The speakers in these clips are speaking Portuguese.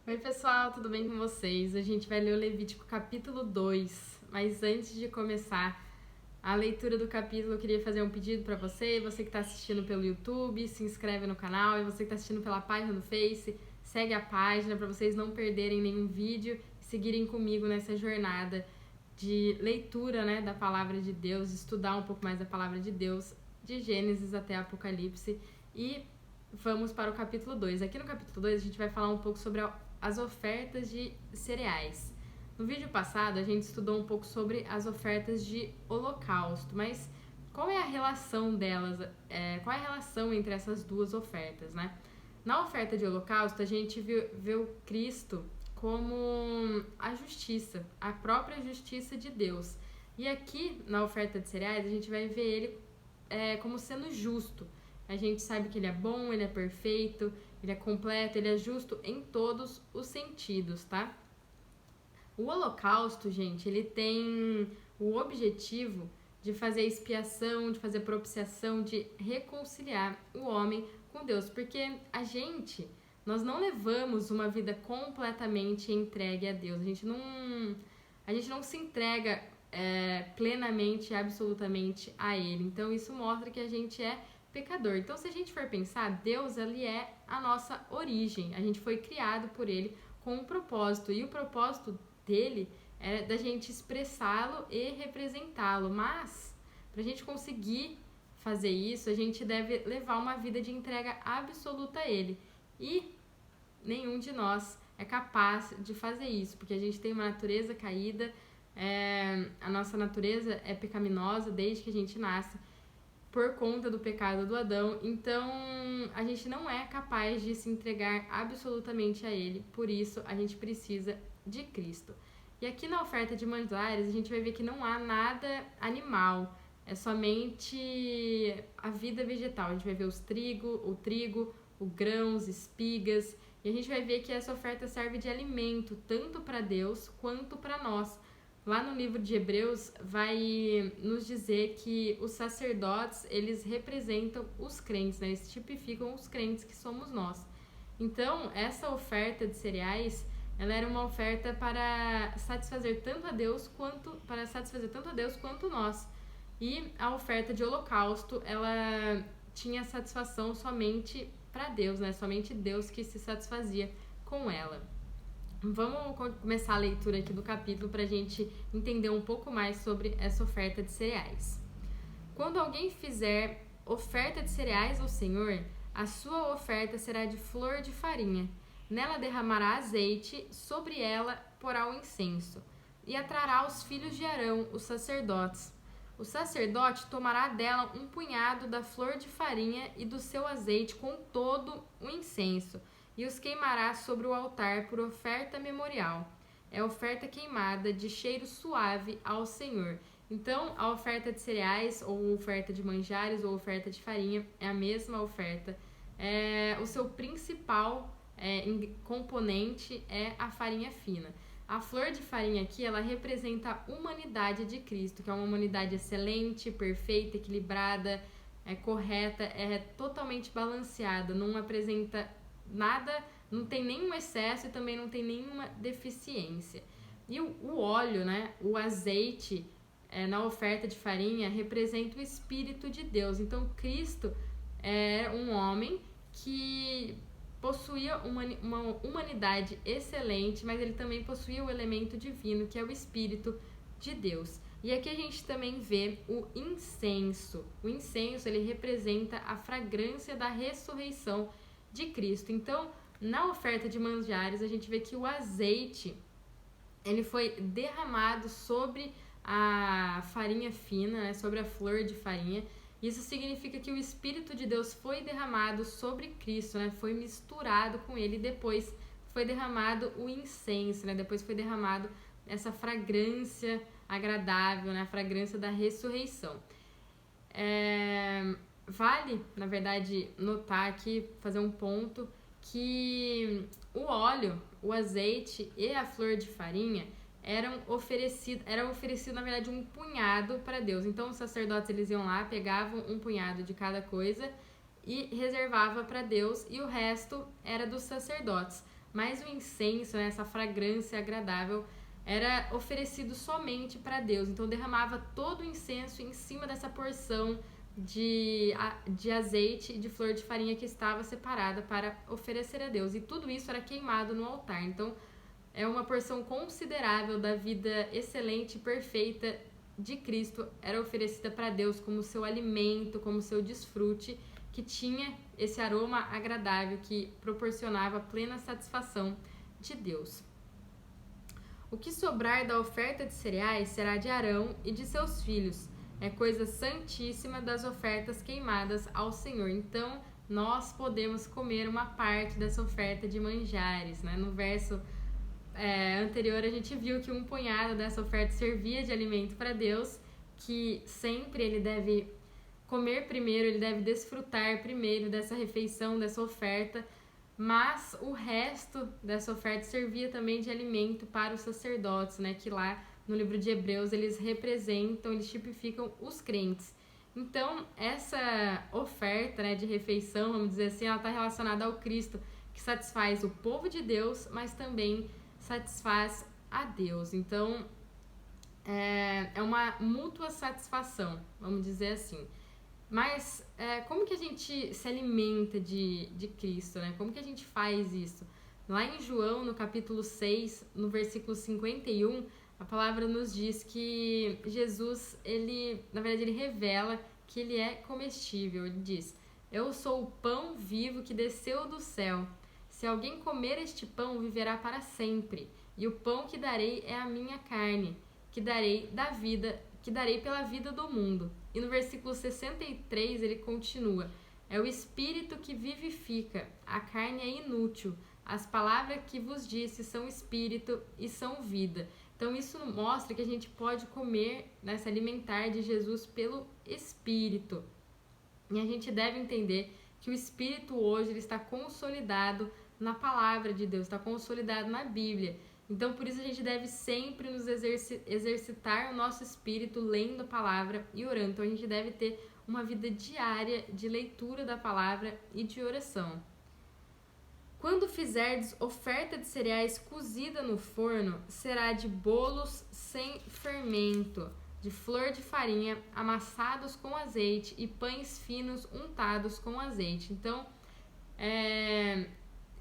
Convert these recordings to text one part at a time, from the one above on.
Oi pessoal, tudo bem com vocês? A gente vai ler o Levítico capítulo 2, mas antes de começar a leitura do capítulo, eu queria fazer um pedido para você que está assistindo pelo YouTube, se inscreve no canal, e você que está assistindo pela página do Face, segue a página para vocês não perderem nenhum vídeo e seguirem comigo nessa jornada de leitura, né, da Palavra de Deus, estudar um pouco mais da Palavra de Deus, de Gênesis até Apocalipse. E vamos para o capítulo 2. Aqui no capítulo 2 a gente vai falar um pouco sobre as ofertas de cereais. No vídeo passado a gente estudou um pouco sobre as ofertas de holocausto, mas qual é a relação delas? Qual é a relação entre essas duas ofertas, né? Na oferta de holocausto a gente vê o Cristo como a justiça, a própria justiça de Deus. E aqui na oferta de cereais a gente vai ver ele como sendo justo. A gente sabe que ele é bom, ele é perfeito, ele é completo, ele é justo em todos os sentidos, tá? O holocausto, gente, ele tem o objetivo de fazer expiação, de fazer propiciação, de reconciliar o homem com Deus, porque nós não levamos uma vida completamente entregue a Deus, a gente não se entrega plenamente, absolutamente a Ele, então isso mostra que a gente é pecador. Então, se a gente for pensar, Deus, ele é a nossa origem. A gente foi criado por ele com um propósito. E o propósito dele é da gente expressá-lo e representá-lo. Mas, para a gente conseguir fazer isso, a gente deve levar uma vida de entrega absoluta a ele. E nenhum de nós é capaz de fazer isso, porque a gente tem uma natureza caída, a nossa natureza é pecaminosa desde que a gente nasce, por conta do pecado do Adão, então a gente não é capaz de se entregar absolutamente a Ele, por isso a gente precisa de Cristo. E aqui na oferta de manjares a gente vai ver que não há nada animal, é somente a vida vegetal. A gente vai ver o trigo, o grãos, espigas, e a gente vai ver que essa oferta serve de alimento tanto para Deus quanto para nós. Lá no livro de Hebreus vai nos dizer que os sacerdotes, eles representam os crentes, né? Eles tipificam os crentes que somos nós. Então, essa oferta de cereais, ela era uma oferta para satisfazer tanto a Deus quanto nós. E a oferta de holocausto, ela tinha satisfação somente para Deus, né? Somente Deus que se satisfazia com ela. Vamos começar a leitura aqui do capítulo para a gente entender um pouco mais sobre essa oferta de cereais. Quando alguém fizer oferta de cereais ao Senhor, a sua oferta será de flor de farinha. Nela derramará azeite, sobre ela porá o incenso, e atrará os filhos de Arão, os sacerdotes. O sacerdote tomará dela um punhado da flor de farinha e do seu azeite com todo o incenso, e os queimará sobre o altar por oferta memorial. É oferta queimada de cheiro suave ao Senhor. Então, a oferta de cereais, ou oferta de manjares, ou oferta de farinha, é a mesma oferta. O seu principal componente é a farinha fina. A flor de farinha aqui, ela representa a humanidade de Cristo, que é uma humanidade excelente, perfeita, equilibrada, correta, é totalmente balanceada, não apresenta nada, não tem nenhum excesso e também não tem nenhuma deficiência. E o óleo, né, o azeite na oferta de farinha representa o Espírito de Deus. Então Cristo é um homem que possuía uma humanidade excelente, mas ele também possuía o elemento divino, que é o Espírito de Deus. E aqui a gente também vê o incenso. O incenso, ele representa a fragrância da ressurreição de Cristo. Então, na oferta de manjares, a gente vê que o azeite, ele foi derramado sobre a farinha fina, né, sobre a flor de farinha. Isso significa que o Espírito de Deus foi derramado sobre Cristo, né, foi misturado com ele, e depois foi derramado o incenso, né, depois foi derramado essa fragrância agradável, né, a fragrância da ressurreição. Vale, na verdade, notar aqui, fazer um ponto, que o óleo, o azeite e a flor de farinha era oferecido, na verdade, um punhado para Deus. Então, os sacerdotes, eles iam lá, pegavam um punhado de cada coisa e reservava para Deus, e o resto era dos sacerdotes. mas o incenso, né, essa fragrância agradável, era oferecido somente para Deus. Então derramava todo o incenso em cima dessa porção de azeite e de flor de farinha que estava separada para oferecer a Deus. E tudo isso era queimado no altar. Então é uma porção considerável da vida excelente e perfeita de Cristo, era oferecida para Deus como seu alimento, como seu desfrute, que tinha esse aroma agradável que proporcionava plena satisfação de Deus. O que sobrar da oferta de cereais será de Arão e de seus filhos. É coisa santíssima das ofertas queimadas ao Senhor. Então, nós podemos comer uma parte dessa oferta de manjares, né? No verso anterior, a gente viu que um punhado dessa oferta servia de alimento para Deus, que sempre ele deve comer primeiro, ele deve desfrutar primeiro dessa refeição, dessa oferta, mas o resto dessa oferta servia também de alimento para os sacerdotes, né? Que lá no livro de Hebreus eles representam, eles tipificam os crentes. Então, essa oferta, né, de refeição, vamos dizer assim, ela está relacionada ao Cristo, que satisfaz o povo de Deus, mas também satisfaz a Deus. Então, é uma mútua satisfação, vamos dizer assim. Mas como que a gente se alimenta de Cristo, né? Como que a gente faz isso? Lá em João, no capítulo 6, no versículo 51, a palavra nos diz que Jesus, na verdade, ele revela que ele é comestível. Ele diz: eu sou o pão vivo que desceu do céu. Se alguém comer este pão, viverá para sempre. E o pão que darei é a minha carne, que darei pela vida do mundo. E no versículo 63 ele continua: é o Espírito que vivifica, a carne é inútil. As palavras que vos disse são Espírito e são vida. Então isso mostra que a gente pode comer, né, se alimentar de Jesus pelo Espírito. E a gente deve entender que o Espírito hoje ele está consolidado na palavra de Deus, está consolidado na Bíblia. Então, por isso a gente deve sempre nos exercitar o nosso espírito lendo a palavra e orando. Então, a gente deve ter uma vida diária de leitura da palavra e de oração. Quando fizerdes oferta de cereais cozida no forno, será de bolos sem fermento, de flor de farinha amassados com azeite e pães finos untados com azeite. Então,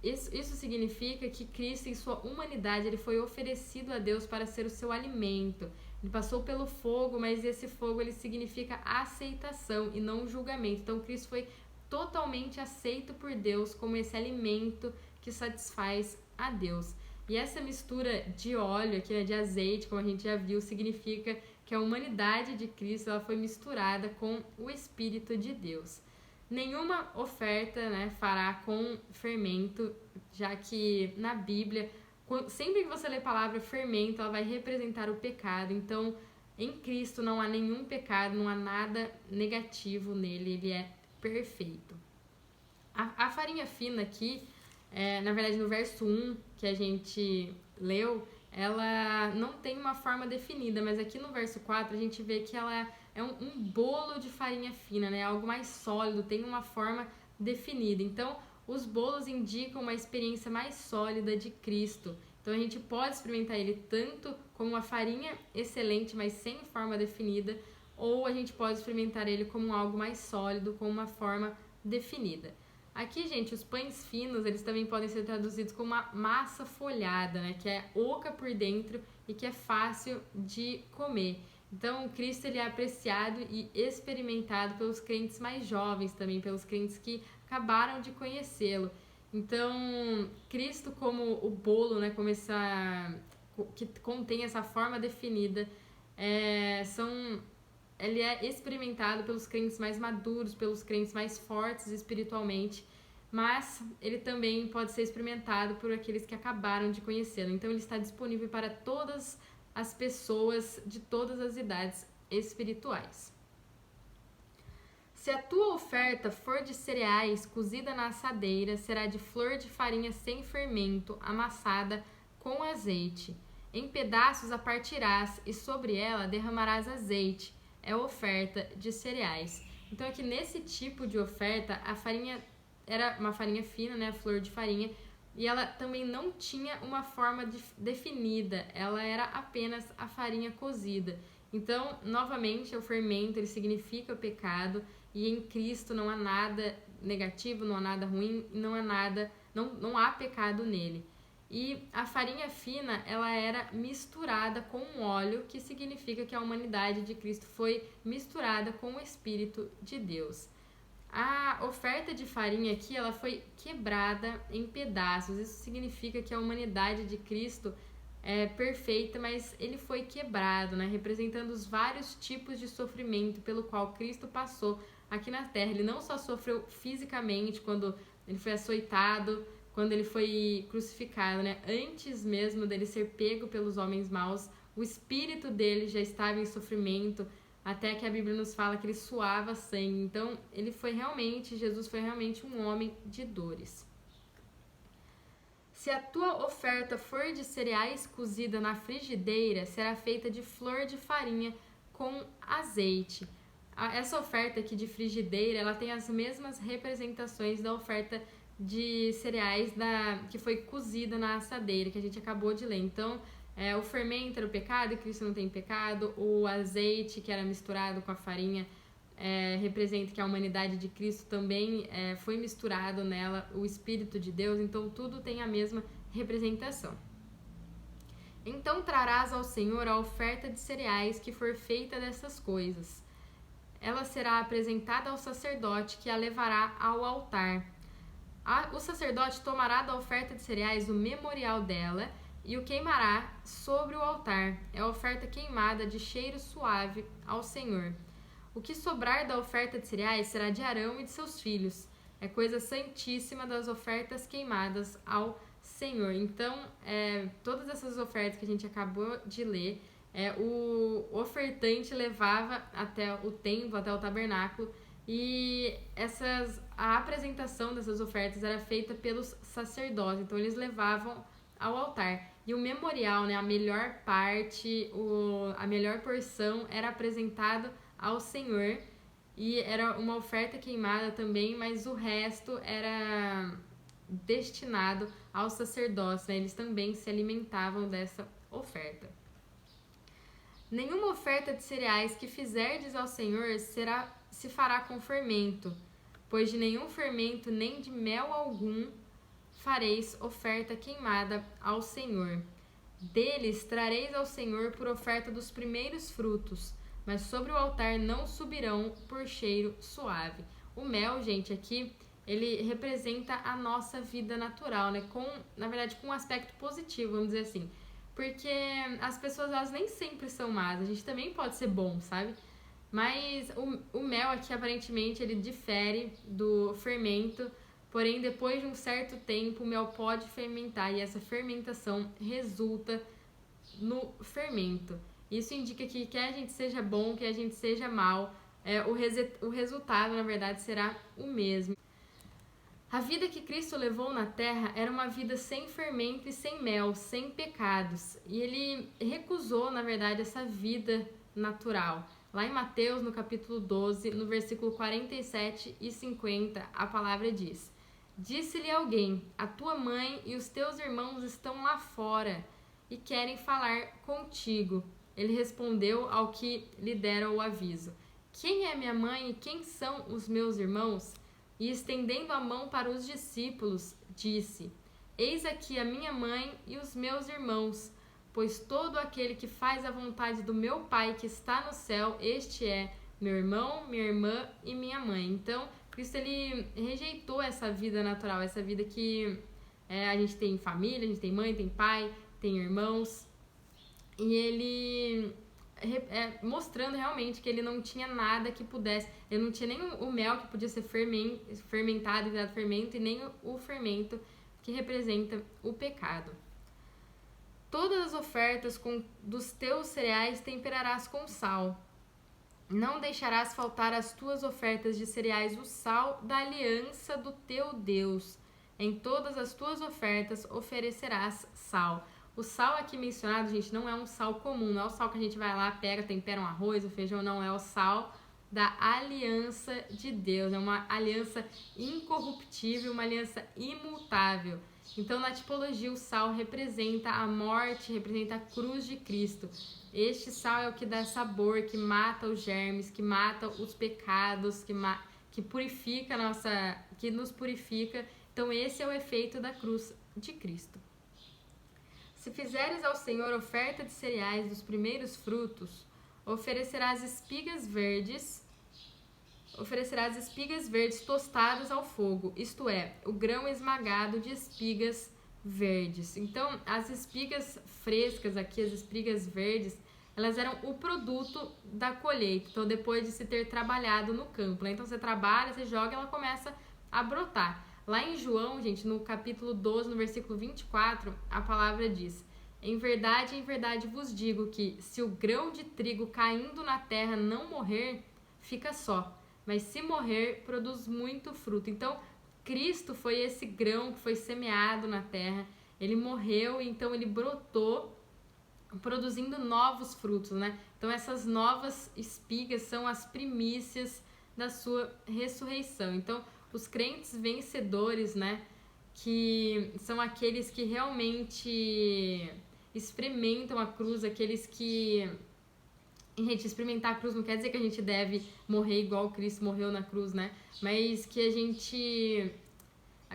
isso significa que Cristo, em sua humanidade, ele foi oferecido a Deus para ser o seu alimento. Ele passou pelo fogo, mas esse fogo ele significa aceitação e não julgamento. Então, Cristo foi totalmente aceito por Deus como esse alimento que satisfaz a Deus. E essa mistura de óleo, aqui, né, de azeite, como a gente já viu, significa que a humanidade de Cristo ela foi misturada com o Espírito de Deus. Nenhuma oferta, né, fará com fermento, já que na Bíblia, sempre que você lê a palavra fermento, ela vai representar o pecado. Então, em Cristo não há nenhum pecado, não há nada negativo nele, ele é perfeito. A farinha fina aqui, na verdade no verso 1 que a gente leu, ela não tem uma forma definida, mas aqui no verso 4 a gente vê que ela é um bolo de farinha fina, né? Algo mais sólido, tem uma forma definida. Então, os bolos indicam uma experiência mais sólida de Cristo. Então, a gente pode experimentar ele tanto como uma farinha excelente, mas sem forma definida, ou a gente pode experimentar ele como algo mais sólido, com uma forma definida. Aqui, gente, os pães finos, eles também podem ser traduzidos como uma massa folhada, né? Que é oca por dentro e que é fácil de comer. Então, Cristo ele é apreciado e experimentado pelos crentes mais jovens também, pelos crentes que acabaram de conhecê-lo. Então, Cristo como o bolo, né, como que contém essa forma definida, ele é experimentado pelos crentes mais maduros, pelos crentes mais fortes espiritualmente, mas ele também pode ser experimentado por aqueles que acabaram de conhecê-lo. Então, ele está disponível para todas as pessoas de todas as idades espirituais. Se a tua oferta for de cereais cozida na assadeira, será de flor de farinha sem fermento, amassada com azeite. Em pedaços a partirás e sobre ela derramarás azeite. É oferta de cereais. Então aqui nesse tipo de oferta, a farinha era uma farinha fina, né, a flor de farinha, e ela também não tinha uma forma definida, ela era apenas a farinha cozida. Então, novamente, o fermento ele significa o pecado, e em Cristo não há nada negativo, não há nada ruim, não há pecado nele. E a farinha fina, ela era misturada com um óleo, que significa que a humanidade de Cristo foi misturada com o Espírito de Deus. A oferta de farinha aqui, ela foi quebrada em pedaços. Isso significa que a humanidade de Cristo é perfeita, mas ele foi quebrado, né? Representando os vários tipos de sofrimento pelo qual Cristo passou aqui na Terra. Ele não só sofreu fisicamente quando ele foi açoitado, quando ele foi crucificado, né? Antes mesmo dele ser pego pelos homens maus, o espírito dele já estava em sofrimento, até que a Bíblia nos fala que ele suava sangue. Então, Jesus foi realmente um homem de dores. Se a tua oferta for de cereais cozida na frigideira, será feita de flor de farinha com azeite. Essa oferta aqui de frigideira, ela tem as mesmas representações da oferta de cereais que foi cozida na assadeira, que a gente acabou de ler. Então, o fermento era o pecado e Cristo não tem pecado. O azeite, que era misturado com a farinha, representa que a humanidade de Cristo também foi misturado nela, o Espírito de Deus. Então, tudo tem a mesma representação. Então, trarás ao Senhor a oferta de cereais que for feita dessas coisas. Ela será apresentada ao sacerdote, que a levará ao altar. O sacerdote tomará da oferta de cereais o memorial dela e o queimará sobre o altar. É a oferta queimada de cheiro suave ao Senhor. O que sobrar da oferta de cereais será de Arão e de seus filhos. É coisa santíssima das ofertas queimadas ao Senhor. Então, todas essas ofertas que a gente acabou de ler, o ofertante levava até o templo, até o tabernáculo, e a apresentação dessas ofertas era feita pelos sacerdotes. Então, eles levavam ao altar. E o memorial, né, a melhor parte, a melhor porção era apresentado ao Senhor, e era uma oferta queimada também, mas o resto era destinado aos sacerdotes, né? Eles também se alimentavam dessa oferta. Nenhuma oferta de cereais que fizerdes ao Senhor se fará com fermento, pois de nenhum fermento nem de mel algum fareis oferta queimada ao Senhor. Deles trareis ao Senhor por oferta dos primeiros frutos, mas sobre o altar não subirão por cheiro suave. O mel, gente, aqui, ele representa a nossa vida natural, né? Na verdade, com um aspecto positivo, vamos dizer assim. Porque as pessoas, elas nem sempre são más, a gente também pode ser bom, sabe? Mas o mel aqui, aparentemente, ele difere do fermento, porém, depois de um certo tempo, o mel pode fermentar, e essa fermentação resulta no fermento. Isso indica que quer a gente seja bom, quer a gente seja mal, o resultado, na verdade, será o mesmo. A vida que Cristo levou na terra era uma vida sem fermento e sem mel, sem pecados. E ele recusou, na verdade, essa vida natural. Lá em Mateus, no capítulo 12, no versículo 47 e 50, a palavra diz: Disse-lhe alguém: a tua mãe e os teus irmãos estão lá fora e querem falar contigo. Ele respondeu ao que lhe deram o aviso: Quem é minha mãe e quem são os meus irmãos? E estendendo a mão para os discípulos, disse: Eis aqui a minha mãe e os meus irmãos, pois todo aquele que faz a vontade do meu Pai que está no céu, este é meu irmão, minha irmã e minha mãe. Então, Cristo, ele rejeitou essa vida natural, essa vida que a gente tem família, a gente tem mãe, tem pai, tem irmãos, e ele mostrando realmente que ele não tinha nada que pudesse, ele não tinha nem o mel que podia ser fermentado, virado fermento, e nem o fermento que representa o pecado. Todas as ofertas dos teus cereais temperarás com sal. Não deixarás faltar às tuas ofertas de cereais o sal da aliança do teu Deus. Em todas as tuas ofertas oferecerás sal. O sal aqui mencionado, gente, não é um sal comum, não é o sal que a gente vai lá, pega, tempera um arroz, um feijão, não, é o sal da aliança de Deus, é uma aliança incorruptível, uma aliança imutável. Então, na tipologia, o sal representa a morte, representa a cruz de Cristo. Este sal é o que dá sabor, que mata os germes, que mata os pecados, que purifica que nos purifica. Então, esse é o efeito da cruz de Cristo. Se fizeres ao Senhor oferta de cereais dos primeiros frutos, oferecerás espigas verdes tostadas ao fogo, isto é, o grão esmagado de espigas verdes. Então, as espigas frescas aqui, as espigas verdes, elas eram o produto da colheita. Então, depois de se ter trabalhado no campo, né? Então, você trabalha, você joga, ela começa a brotar. Lá em João, gente, no capítulo 12, no versículo 24, a palavra diz: em verdade vos digo que, se o grão de trigo caindo na terra não morrer, fica só. Mas se morrer, produz muito fruto. Então, Cristo foi esse grão que foi semeado na terra. Ele morreu, então ele brotou, produzindo novos frutos, né? Então, essas novas espigas são as primícias da sua ressurreição. Então, os crentes vencedores, né? Que são aqueles que realmente experimentam a cruz, aqueles que... Gente, experimentar a cruz não quer dizer que a gente deve morrer igual Cristo morreu na cruz, né? Mas que a gente...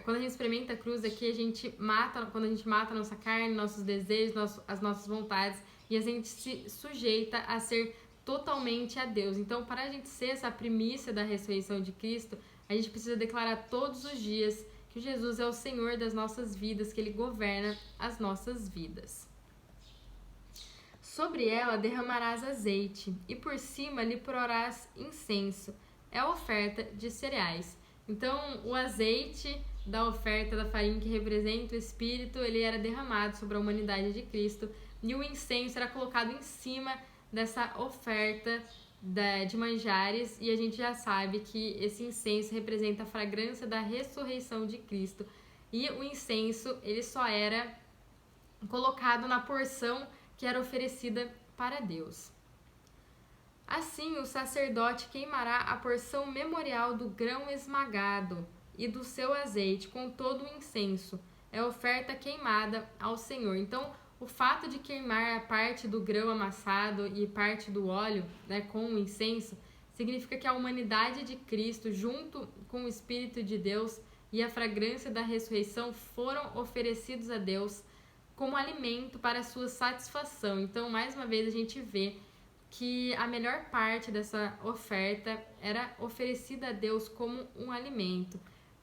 Quando a gente experimenta a cruz, é que a gente mata... Quando a gente mata a nossa carne, nossos desejos, as nossas vontades, e a gente se sujeita a ser totalmente a Deus. Então, para a gente ser essa primícia da ressurreição de Cristo, a gente precisa declarar todos os dias que Jesus é o Senhor das nossas vidas, que Ele governa as nossas vidas. Sobre ela derramarás azeite, e por cima lhe porás incenso. É a oferta de cereais. Então, o azeite da oferta da farinha, que representa o Espírito, ele era derramado sobre a humanidade de Cristo, e o incenso era colocado em cima dessa oferta de manjares, e a gente já sabe que esse incenso representa a fragrância da ressurreição de Cristo. E o incenso, ele só era colocado na porção que era oferecida para Deus. Assim, o sacerdote queimará a porção memorial do grão esmagado e do seu azeite com todo o incenso. É oferta queimada ao Senhor. Então, o fato de queimar a parte do grão amassado e parte do óleo, né, com o incenso, significa que a humanidade de Cristo, junto com o Espírito de Deus e a fragrância da ressurreição, foram oferecidos a Deus como alimento para a sua satisfação. Então, mais uma vez, a gente vê que a melhor parte dessa oferta era oferecida a Deus como um alimento.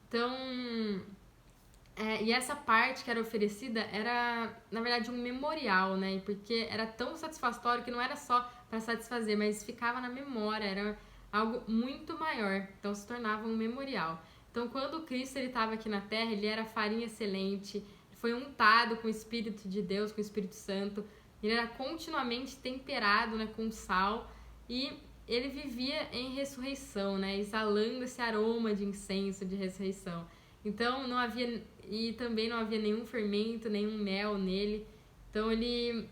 Então, e essa parte que era oferecida era, na verdade, um memorial, né? Porque era tão satisfatório que não era só para satisfazer, mas ficava na memória, era algo muito maior. Então, se tornava um memorial. Então, quando Cristo estava aqui na Terra, ele era farinha excelente, foi untado com o Espírito de Deus, com o Espírito Santo. Ele era continuamente temperado, né, com sal, e ele vivia em ressurreição, né, exalando esse aroma de incenso de ressurreição. Então, também não havia nenhum fermento, nenhum mel nele. Então, ele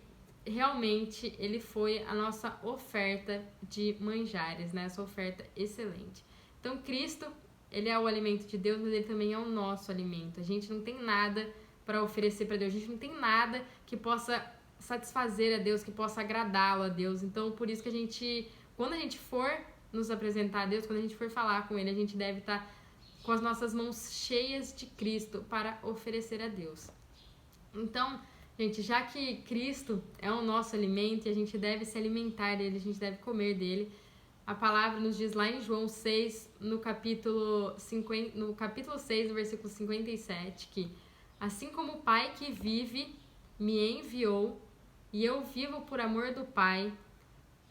foi a nossa oferta de manjares, né, essa oferta excelente. Então, Cristo, ele é o alimento de Deus, mas ele também é o nosso alimento. A gente não tem nada para oferecer para Deus, a gente não tem nada que possa satisfazer a Deus, que possa agradá-lo a Deus. Então, por isso que quando a gente for nos apresentar a Deus, quando a gente for falar com Ele, a gente deve estar com as nossas mãos cheias de Cristo para oferecer a Deus. Então, gente, já que Cristo é o nosso alimento e a gente deve se alimentar dele, a gente deve comer dele, a palavra nos diz lá em João 6, no capítulo 6, no versículo 57, que assim como o Pai que vive me enviou, e eu vivo por amor do Pai,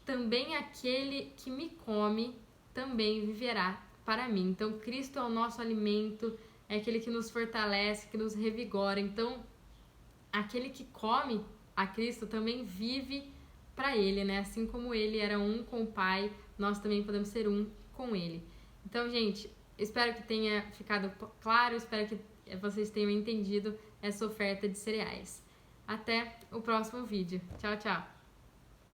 também aquele que me come também viverá para mim. Então, Cristo é o nosso alimento, é aquele que nos fortalece, que nos revigora. Então, aquele que come a Cristo também vive para Ele, né? Assim como Ele era um com o Pai, nós também podemos ser um com Ele. Então, gente, espero que tenha ficado claro, espero que vocês tenham entendido essa oferta de cereais. Até o próximo vídeo. Tchau, tchau!